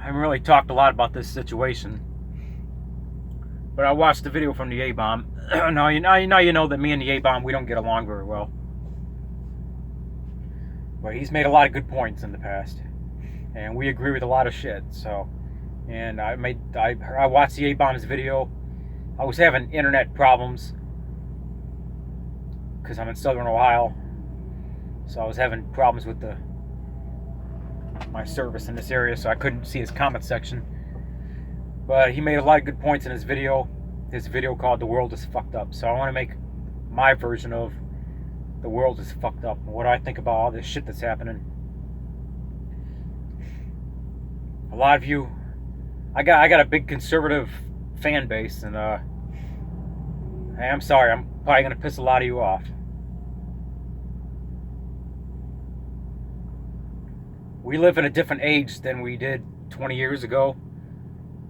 haven't really talked a lot about this situation, but I watched the video from the A-bomb. now you know that me and the A-bomb, we don't get along very well. But he's made a lot of good points in the past, and we agree with a lot of shit. So, and I watched the A-bomb's video. I was having internet problems because I'm in Southern Ohio, so I was having problems with my service in this area, so I couldn't see his comment section. But he made a lot of good points in his video called "The World is Fucked Up." So I want to make my version of "The World is Fucked Up" and what I think about all this shit that's happening. A lot of you, I got a big conservative fan base, and hey, I'm sorry, I'm probably gonna piss a lot of you off. We live in a different age than we did 20 years ago,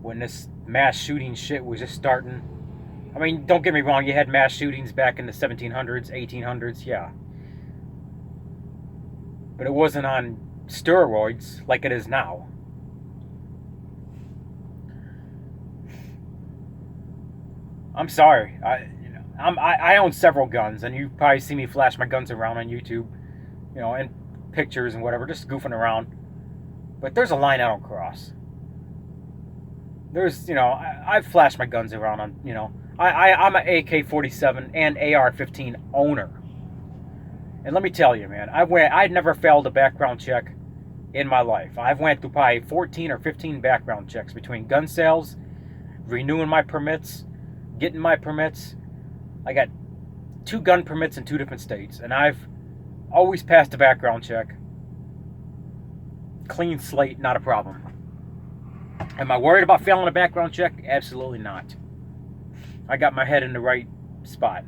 when this mass shooting shit was just starting. I mean, don't get me wrong, you had mass shootings back in the 1700s, 1800s, yeah. But it wasn't on steroids like it is now. I'm sorry. I own several guns, and you probably see me flash my guns around on YouTube, and pictures and whatever, just goofing around. But there's a line I don't cross. There's, I've flashed my guns around on, I'm an AK-47 and AR-15 owner. And let me tell you, man, I'd never failed a background check in my life. I've went through probably 14 or 15 background checks between gun sales, renewing my permits, getting my permits. I got 2 gun permits in 2 different states, and I've always passed a background check. Clean slate, not a problem. Am I worried about failing a background check? Absolutely not. I got my head in the right spot.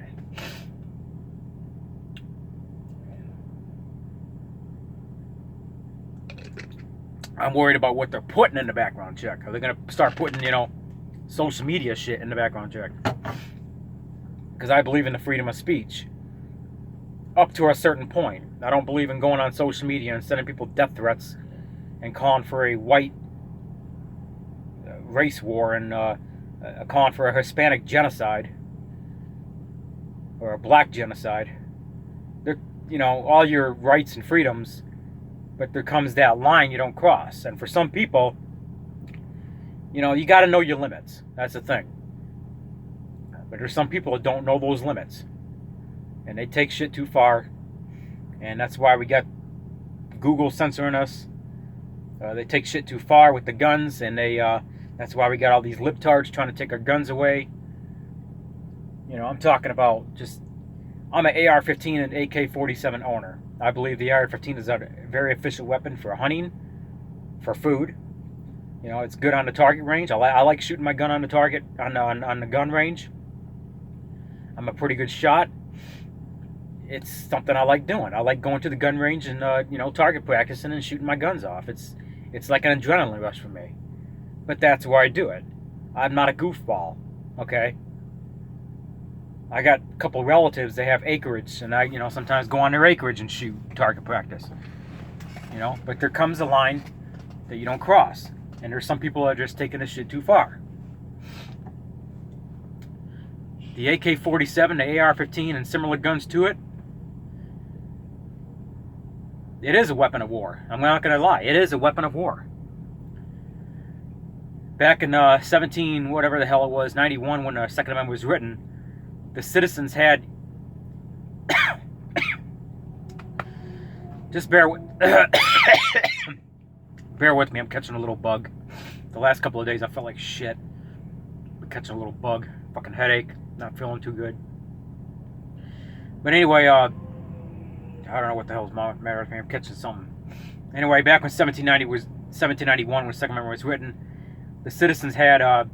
I'm worried about what they're putting in the background check. Are they going to start putting, social media shit in the background check? Because I believe in the freedom of speech. Up to a certain point. I don't believe in going on social media and sending people death threats and calling for a white race war and calling for a Hispanic genocide or a black genocide. They're, all your rights and freedoms, but there comes that line you don't cross. And for some people, you got to know your limits. That's the thing. But there's some people that don't know those limits, and they take shit too far, and that's why we got Google censoring us. They take shit too far with the guns, and that's why we got all these libtards trying to take our guns away. I'm talking about I'm an AR-15 and AK-47 owner. I believe the AR-15 is a very efficient weapon for hunting, for food. It's good on the target range. I like shooting my gun on the target, on the gun range. I'm a pretty good shot. It's something I like doing. I like going to the gun range and target practicing and shooting my guns off. It's like an adrenaline rush for me. But that's where I do it. I'm not a goofball, okay? I got a couple relatives, they have acreage, and I sometimes go on their acreage and shoot target practice. But there comes a line that you don't cross. And there's some people that are just taking this shit too far. The AK-47, the AR-15, and similar guns to it, it is a weapon of war. I'm not going to lie. It is a weapon of war. Back in whatever the hell it was, 91, when the Second Amendment was written, the citizens had... Just bear with... Bear with me, I'm catching a little bug. The last couple of days I felt like shit. I'm catching a little bug. Fucking headache. Not feeling too good. But anyway, I don't know what the hell's the matter with me. I'm catching something. Anyway, back when 1791, when the Second Amendment was written, the citizens had the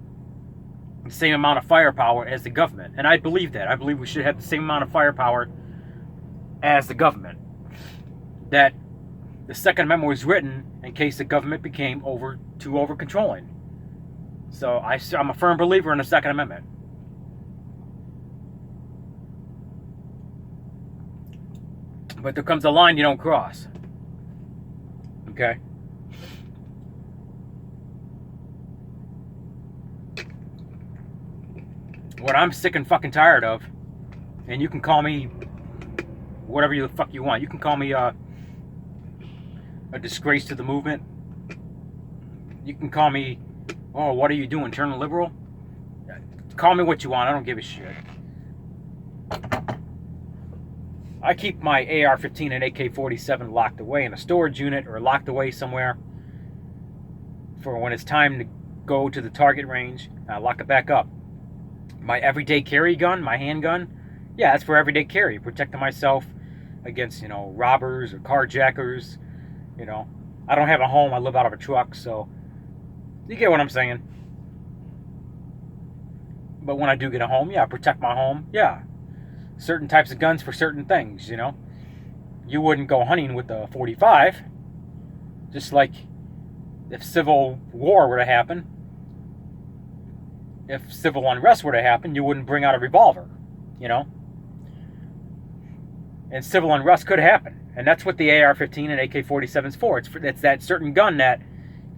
same amount of firepower as the government. And I believe that. I believe we should have the same amount of firepower as the government. That the Second Amendment was written in case the government became too over-controlling. So I'm a firm believer in the Second Amendment. But there comes a line you don't cross. Okay? what I'm sick and fucking tired of, and you can call me whatever the fuck you want. You can call me a disgrace to the movement. You can call me, oh, what are you doing, turning liberal? Call me what you want. I don't give a shit. I keep my AR-15 and AK-47 locked away in a storage unit or locked away somewhere for when it's time to go to the target range. I lock it back up. My everyday carry gun, my handgun, yeah, that's for everyday carry, protecting myself against, robbers or carjackers. I don't have a home. I live out of a truck, so you get what I'm saying. But when I do get a home, yeah, I protect my home, yeah. Certain types of guns for certain things, You wouldn't go hunting with a 45. Just like if civil war were to happen, if civil unrest were to happen, you wouldn't bring out a revolver, And civil unrest could happen. And that's what the AR-15 and AK-47 is for. It's that certain gun that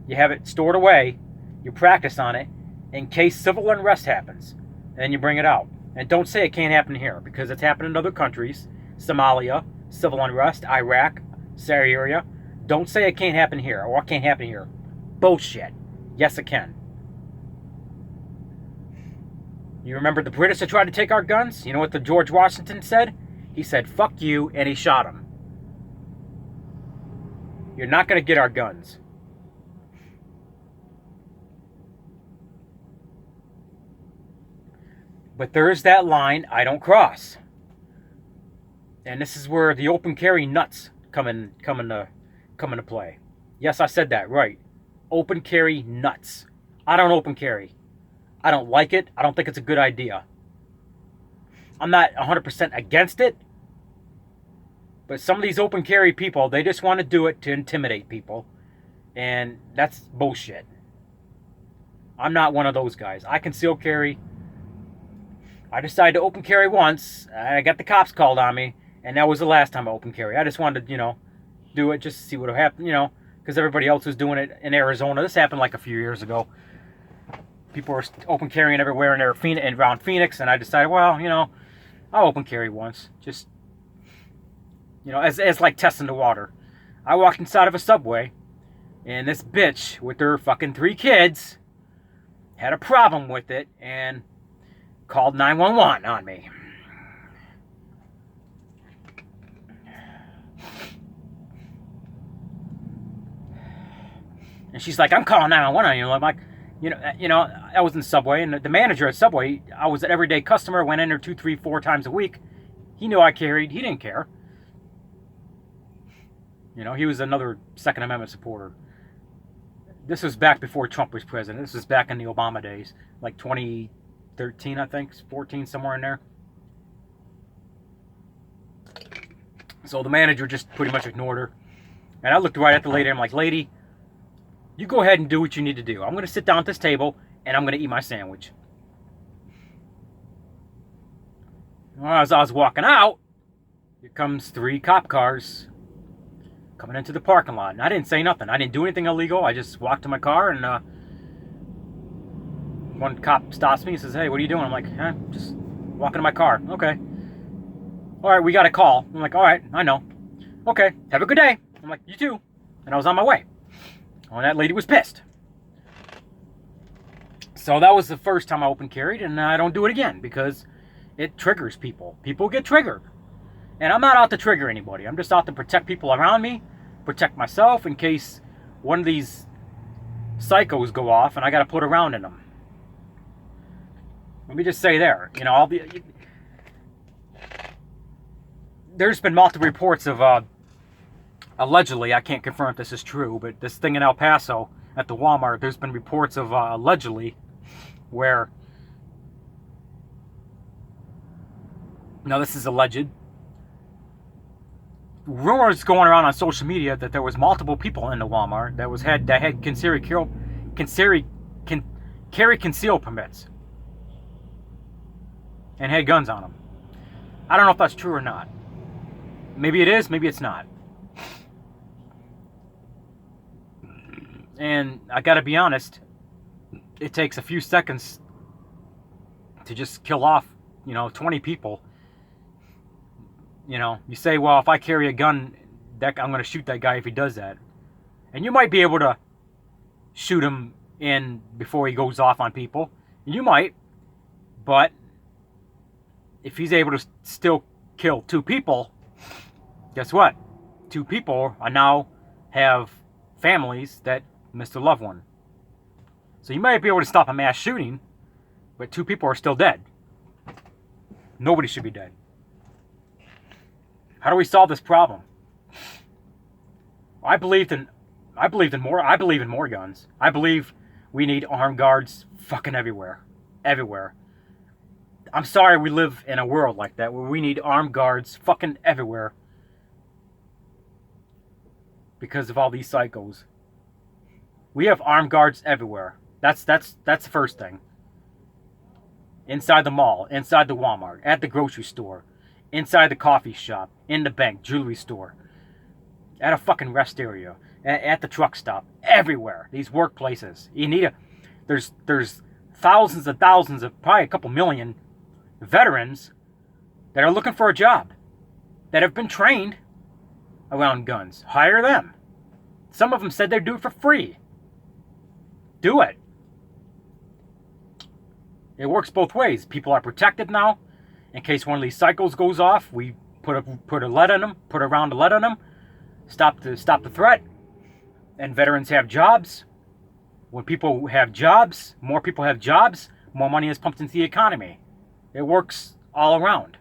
you have it stored away, you practice on it, in case civil unrest happens. And then you bring it out. And don't say it can't happen here, because it's happened in other countries. Somalia, civil unrest, Iraq, Syria. Don't say it can't happen here, or it can't happen here. Bullshit. Yes, it can. You remember the British that tried to take our guns? You know what the George Washington said? He said, fuck you, and he shot them. You're not going to get our guns. But there is that line I don't cross. And this is where the open carry nuts come into play. Yes, I said that right. Open carry nuts. I don't open carry. I don't like it. I don't think it's a good idea. I'm not 100% against it. But some of these open carry people, they just want to do it to intimidate people. And that's bullshit. I'm not one of those guys. I conceal carry. I decided to open carry once. I got the cops called on me. And that was the last time I open carry. I just wanted to, do it just to see what would happen, because everybody else was doing it in Arizona. This happened like a few years ago. People were open carrying everywhere in around Phoenix. And I decided, well, I'll open carry once. Just, as like testing the water. I walked inside of a Subway. And this bitch with her fucking 3 kids had a problem with it. And called 911 on me. And she's like, I'm calling 911 on you. I'm like, I was in Subway, and the manager at Subway, I was an everyday customer, went in there 2, 3, 4 times a week. He knew I carried. He didn't care. He was another Second Amendment supporter. This was back before Trump was president. This was back in the Obama days, like 2013, I think, 14, somewhere in there. So the manager just pretty much ignored her. And I looked right at the lady, and I'm like, lady, you go ahead and do what you need to do. I'm going to sit down at this table, and I'm going to eat my sandwich. Well, as I was walking out, here comes 3 cop cars coming into the parking lot. And I didn't say nothing. I didn't do anything illegal. I just walked to my car, and one cop stops me and says, hey, what are you doing? I'm like, just walking to my car. Okay. All right, we got a call. I'm like, all right, I know. Okay, have a good day. I'm like, you too. And I was on my way. Oh, that lady was pissed. So that was the first time I open carried, and I don't do it again because it triggers people. People get triggered. And I'm not out to trigger anybody. I'm just out to protect people around me, protect myself in case one of these psychos go off and I got to put a round in them. Let me just say there, there's been multiple reports of allegedly, I can't confirm if this is true, but this thing in El Paso at the Walmart, there's been reports of allegedly where, now this is alleged, rumors going around on social media that there was multiple people in the Walmart that had carry conceal permits and had guns on them. I don't know if that's true or not. Maybe it is, maybe it's not. And I gotta be honest, it takes a few seconds to just kill off, 20 people. You say, well, if I carry a gun, I'm going to shoot that guy if he does that. And you might be able to shoot him in before he goes off on people. You might. But if he's able to still kill 2 people, guess what? 2 people are now have families that missed a loved one. So you might be able to stop a mass shooting, but 2 people are still dead. Nobody should be dead. How do we solve this problem? I believe in more guns. I believe we need armed guards fucking everywhere. Everywhere. I'm sorry we live in a world like that where we need armed guards fucking everywhere because of all these psychos. We have armed guards everywhere. That's the first thing. Inside the mall, inside the Walmart, at the grocery store, inside the coffee shop, in the bank, jewelry store, at a fucking rest area, at the truck stop, everywhere. These workplaces. There's thousands and thousands of, probably a couple million veterans that are looking for a job, that have been trained around guns. Hire them. Some of them said they'd do it for free. Do it. It works both ways. People are protected now. In case one of these cycles goes off, we put a lead on them, put a round of lead on them, stop the threat. And veterans have jobs. When people have jobs, more people have jobs, more money is pumped into the economy. It works all around.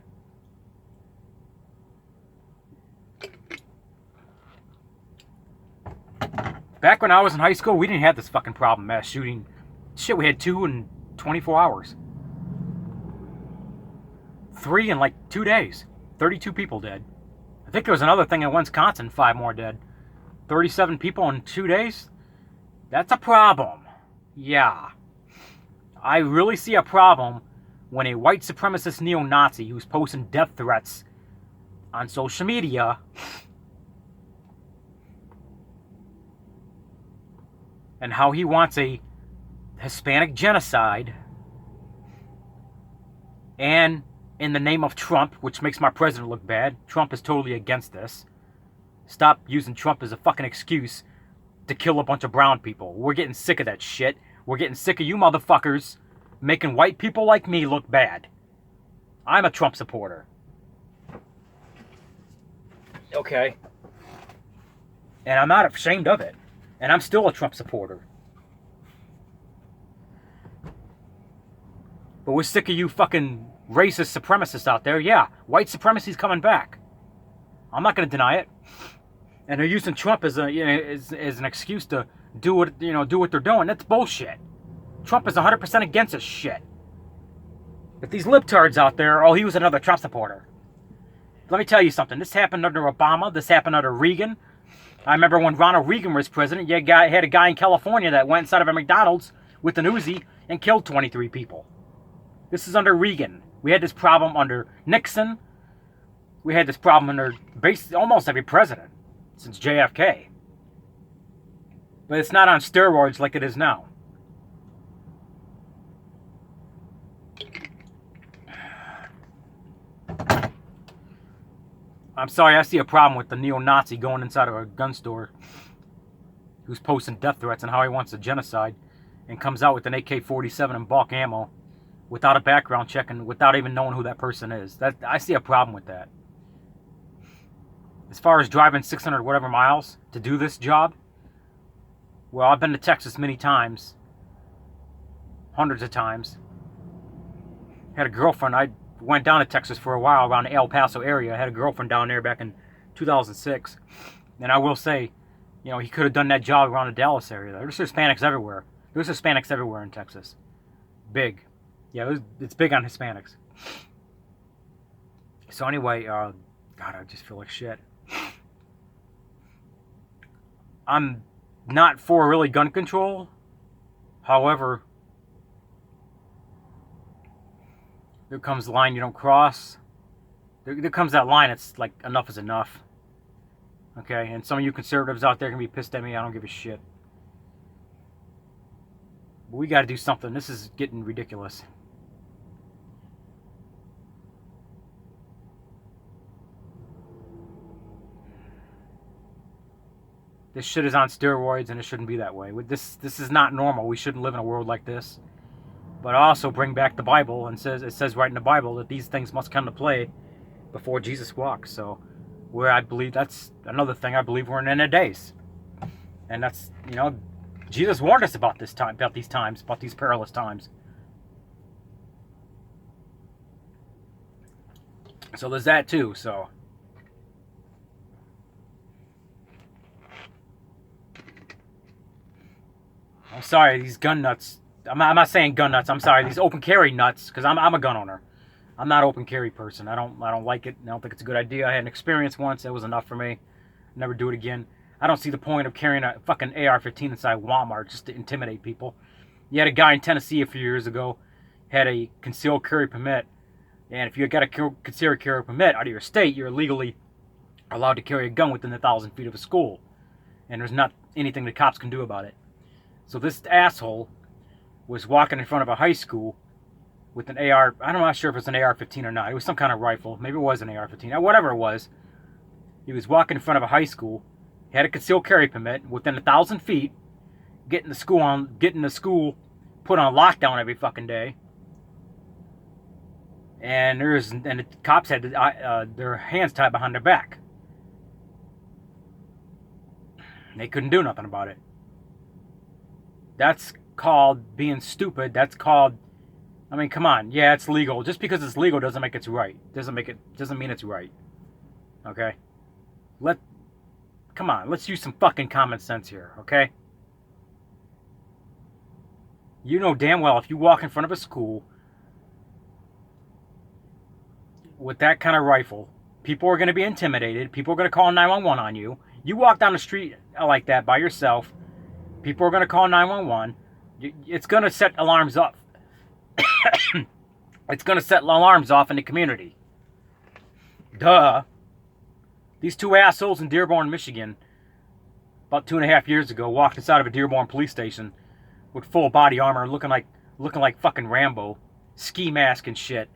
Back when I was in high school, we didn't have this fucking problem, mass shooting. Shit, we had 2 in 24 hours. 3 in like 2 days. 32 people dead. I think there was another thing in Wisconsin, 5 more dead. 37 people in 2 days? That's a problem. Yeah. I really see a problem when a white supremacist neo-Nazi who's posting death threats on social media and how he wants a Hispanic genocide, and in the name of Trump, which makes my president look bad. Trump is totally against this. Stop using Trump as a fucking excuse to kill a bunch of brown people. We're getting sick of that shit. We're getting sick of you motherfuckers making white people like me look bad. I'm a Trump supporter. Okay. And I'm not ashamed of it. And I'm still a Trump supporter. But we're sick of you fucking racist supremacists out there. Yeah, white supremacy's coming back. I'm not going to deny it. And they're using Trump as an excuse to do what they're doing. That's bullshit. Trump is 100% against this shit. But these libtards out there, he was another Trump supporter. Let me tell you something. This happened under Obama. This happened under Reagan. I remember when Ronald Reagan was president, you had a guy in California that went inside of a McDonald's with an Uzi and killed 23 people. This is under Reagan. We had this problem under Nixon. We had this problem under almost every president since JFK. But it's not on steroids like it is now. I'm sorry, I see a problem with the neo-Nazi going inside of a gun store who's posting death threats and how he wants a genocide and comes out with an AK-47 and bulk ammo without a background check and without even knowing who that person is. I see a problem with that. As far as driving 600 whatever miles to do this job, well, I've been to Texas many times. Hundreds of times. Had a girlfriend. I went down to Texas for a while around the El Paso area. I had a girlfriend down there back in 2006. And I will say, he could have done that job around the Dallas area. There's Hispanics everywhere. There's Hispanics everywhere in Texas. Big. Yeah, it's big on Hispanics. So anyway, God, I just feel like shit. I'm not for really gun control. However, there comes the line you don't cross. There comes that line, it's like enough is enough. Okay, and some of you conservatives out there can be pissed at me. I don't give a shit. But we got to do something. This is getting ridiculous. This shit is on steroids, and it shouldn't be that way. This is not normal. We shouldn't live in a world like this. But also bring back the Bible, and it says right in the Bible that these things must come to play before Jesus walks. So, where I believe that's another thing. I believe we're in the end of days, and that's, Jesus warned us about this time, about these perilous times. So there's that too. So. I'm sorry, these gun nuts. I'm not saying gun nuts. I'm sorry, these open carry nuts, because I'm a gun owner. I'm not an open carry person. I don't like it. I don't think it's a good idea. I had an experience once. It was enough for me. Never do it again. I don't see the point of carrying a fucking AR-15 inside Walmart just to intimidate people. You had a guy in Tennessee a few years ago, had a concealed carry permit, and if you got a concealed carry permit out of your state, you're legally allowed to carry a gun within 1,000 feet of a school, and there's not anything the cops can do about it. So this asshole was walking in front of a high school with an AR. I'm not sure if it's an AR-15 or not. It was some kind of rifle. Maybe it was an AR-15. Whatever it was. He was walking in front of a high school. He had a concealed carry permit within 1,000 feet. Getting the school put on lockdown every fucking day. And the cops had their hands tied behind their back. They couldn't do nothing about it. That's called being stupid. That's called, come on. Yeah, it's legal. Just because it's legal doesn't make it right. Doesn't mean it's right. Okay? Come on, let's use some fucking common sense here, okay? You know damn well if you walk in front of a school with that kind of rifle, people are going to be intimidated. People are going to call 911 on you. You walk down the street like that by yourself, people are going to call 911. It's going to set alarms off. It's going to set alarms off in the community. Duh. These two assholes in Dearborn, Michigan, about 2.5 years ago, walked inside of a Dearborn police station with full body armor, looking like fucking Rambo, ski mask and shit.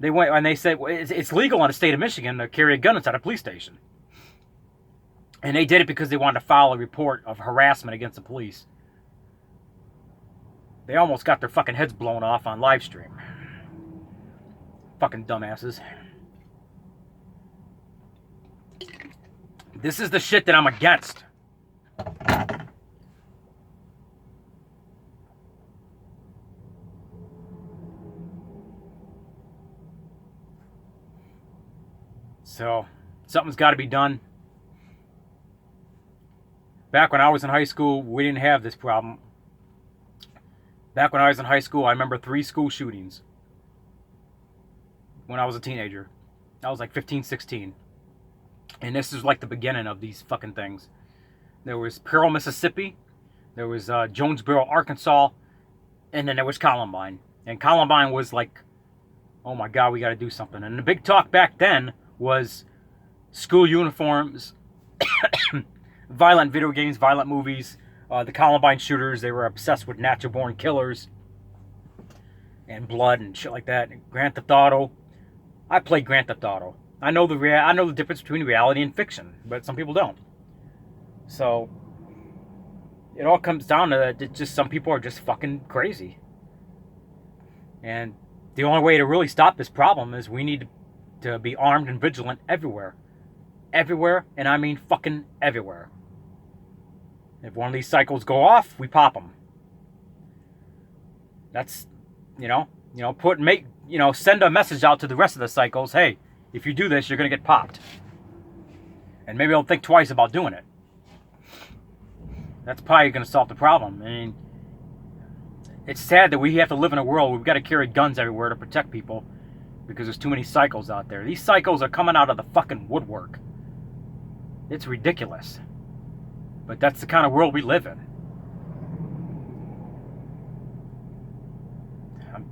They went and they said, well, it's legal in the state of Michigan to carry a gun inside a police station. And they did it because they wanted to file a report of harassment against the police. They almost got their fucking heads blown off on live stream. Fucking dumbasses. This is the shit that I'm against. So, something's got to be done. Back when I was in high school, we didn't have this problem. Back when I was in high school, I remember 3 school shootings. When I was a teenager. I was like 15, 16. And this is like the beginning of these fucking things. There was Pearl, Mississippi. There was Jonesboro, Arkansas. And then there was Columbine. And Columbine was like, oh my God, we got to do something. And the big talk back then was school uniforms, violent video games, violent movies. The Columbine shooters, they were obsessed with natural-born killers and blood and shit like that. And Grand Theft Auto. I played Grand Theft Auto. I know the difference between reality and fiction, but some people don't. So it all comes down to that. It's just some people are just fucking crazy. And the only way to really stop this problem is we need to be armed and vigilant everywhere. Everywhere, and I mean fucking everywhere. If one of these cycles go off, we pop them. That's, send a message out to the rest of the cycles. Hey, if you do this, you're going to get popped. And maybe they'll think twice about doing it. That's probably going to solve the problem. I mean, it's sad that we have to live in a world where we've got to carry guns everywhere to protect people because there's too many cycles out there. These cycles are coming out of the fucking woodwork. It's ridiculous. But that's the kind of world we live in.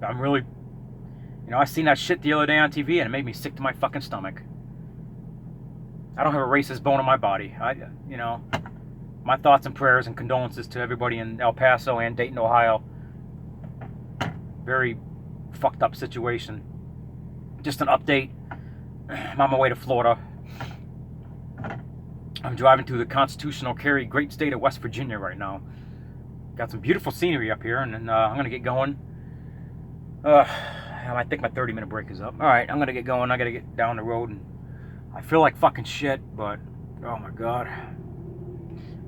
I'm really... I seen that shit the other day on TV and it made me sick to my fucking stomach. I don't have a racist bone in my body. My thoughts and prayers and condolences to everybody in El Paso and Dayton, Ohio. Very fucked up situation. Just an update. I'm on my way to Florida. I'm driving through the constitutional carry great state of West Virginia right now. Got some beautiful scenery up here, and then I'm going to get going. I think my 30-minute break is up. Alright, I'm going to get going. I got to get down the road, and I feel like fucking shit, but oh my god.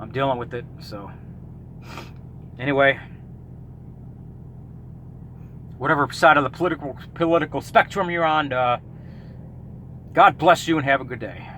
I'm dealing with it, so. Anyway, whatever side of the political spectrum you're on, God bless you and have a good day.